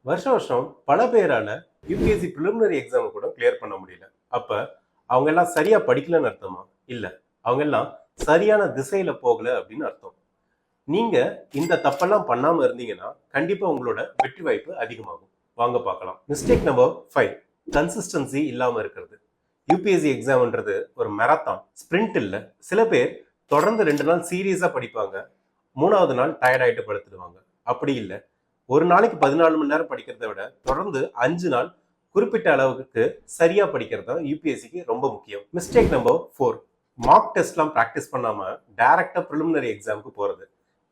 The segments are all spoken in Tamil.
வருஷம் வருஷம் பல பேரால யூபிஎஸ்சி ப்ரிலிமினரி எக்ஸாம் கூட கிளியர் பண்ண முடியல. அப்ப அவங்க எல்லாம் சரியா படிக்கலன்னு அர்த்தமா? இல்ல, அவங்க எல்லாம் சரியான திசையில போகல அப்படின்னு அர்த்தம். நீங்க இந்த தப்பெல்லாம் பண்ணாம இருந்தீங்கன்னா கண்டிப்பா உங்களோட வெற்றி வாய்ப்பு அதிகமாகும். வாங்க பார்க்கலாம். மிஸ்டேக் நம்பர் 5, கன்சிஸ்டன்சி இல்லாம இருக்கிறது. யூபிஎஸ்சி எக்ஸாம்ன்றது ஒரு மேரத்தான், ஸ்பிரிண்ட் இல்ல. சில பேர் தொடர்ந்து 2 நாள் சீரியஸா படிப்பாங்க, 3வது நாள் டயர்ட் ஆயிட்டு படுத்துடுவாங்க. அப்படி இல்லை, ஒரு நாளைக்கு 14 மணி நேரம் படிக்கிறத விட தொடர்ந்து 5 நாள் குறிப்பிட்ட அளவுக்கு சரியா படிக்கிறது தான் யூபிஎஸ்சிக்கு ரொம்ப முக்கியம். மிஸ்டேக் நம்பர் 4, மார்க் டெஸ்ட்லாம் ப்ராக்டிஸ் பண்ணாம டைரக்டா ப்ரிலிமினரி எக்ஸாமுக்கு போறது.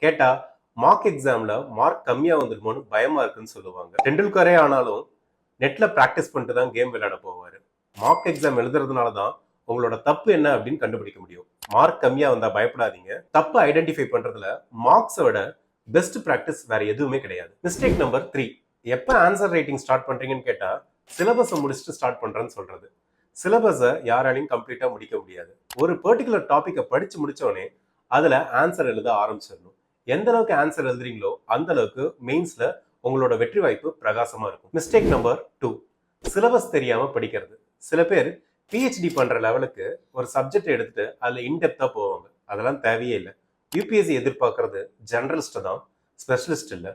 கேட்டா மார்க் எக்ஸாம்ல மார்க் கம்மியா வந்துடுமோன்னு பயமா இருக்குன்னு சொல்லுவாங்க. டெண்டுல்கரே ஆனாலும் நெட்ல ப்ராக்டிஸ் பண்ணிட்டு தான் கேம் விளையாட போவாரு. மார்க் எக்ஸாம் எழுதுறதுனால தான் உங்களோட தப்பு என்ன அப்படின்னு கண்டுபிடிக்க முடியும். மார்க் கம்மியா வந்தா பயப்படாதீங்க. தப்பு ஐடென்டிஃபை பண்றதுல மார்க்ஸை விட பெஸ்ட் ப்ராக்டிஸ் வேற எதுவுமே கிடையாது. மிஸ்டேக் நம்பர் 3, எப்ப ஆன்சர் ரைட்டிங் ஸ்டார்ட் பண்றீங்கன்னு கேட்டா சிலபஸை முடிச்சுட்டு ஸ்டார்ட் பண்றேன்னு சொல்றது. சிலபஸை யாராலையும் கம்ப்ளீட்டா முடிக்க முடியாது. ஒரு பர்டிகுலர் டாபிக்கை படிச்சு முடிச்சோடனே அதுல ஆன்சர் எழுத ஆரம்பிச்சிடணும். எந்த அளவுக்கு ஆன்சர் எழுதுறீங்களோ அந்த அளவுக்கு மெயின்ஸ்ல உங்களோட வெற்றி வாய்ப்பு பிரகாசமா இருக்கும். மிஸ்டேக் நம்பர் 2, சிலபஸ் தெரியாம படிக்கிறது. சில பேர் பிஹெச்டி பண்ற லெவலுக்கு ஒரு சப்ஜெக்ட் எடுத்துட்டு அதுல இன்டெப்தா போவாங்க. அதெல்லாம் தேவையே இல்லை. யூபிஎஸ்சி எதிர்பார்க்கறது ஜெனரலிஸ்ட் தான், ஸ்பெஷலிஸ்ட் இல்லை.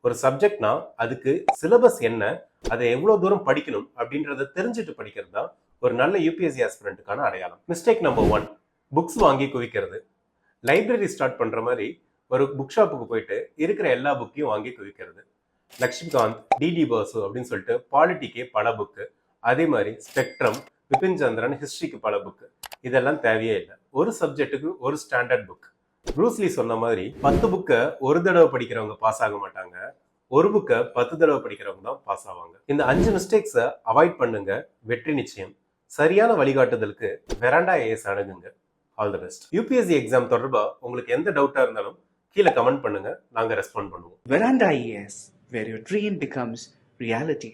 ஒரு சப்ஜெக்ட்னா அதுக்கு சிலபஸ் என்ன, அதை எவ்வளவு தூரம் படிக்கணும் அப்படின்றத தெரிஞ்சுட்டு படிக்கிறது தான் ஒரு நல்ல யூபிஎஸ்சி ஆஸ்பிரண்ட்டுக்கான அடையாளம். மிஸ்டேக் நம்பர் 1, புக்ஸ் வாங்கி குவிக்கிறது. லைப்ரரி ஸ்டார்ட் பண்ற மாதிரி ஒரு புக் ஷாப்புக்கு போயிட்டு இருக்கிற எல்லா புக்கையும் வாங்கி குவிக்கிறது. லக்ஷ்மிகாந்த், டிடி பாசு அப்படின்னு சொல்லிட்டு பாலிட்டிக்கே பல புக்கு, அதே மாதிரி ஸ்பெக்ட்ரம், விபின் சந்திரன் ஹிஸ்டரிக்கு பல புக்கு. இதெல்லாம் தேவையே இல்லை. ஒரு சப்ஜெக்ட்டுக்கு ஒரு ஸ்டாண்டர்ட் புக். ப்ரூஸ்லி சொன்ன மாதிரி 10 புக்கை ஒரு தடவை படிக்கிறவங்க பாஸ் ஆக மாட்டாங்க, ஒரு புக்கை 10 தடவை படிக்கிறவங்க தான் பாஸ் ஆவாங்க. இந்த 5 மிஸ்டேக்ஸை அவாய்ட் பண்ணுங்க, வெற்றி நிச்சயம். சரியான வழிகாட்டுதலுக்கு வெராண்டா ஐஏஎஸ் அணுகுங்க. All the best. UPSC exam தொடர்பா உங்களுக்கு எந்த டவுட்டா இருந்தாலும் கீழே கமெண்ட் பண்ணுங்க, நாங்க ரெஸ்பாண்ட் பண்ணுவோம். Veranda IAS, where your dream becomes reality.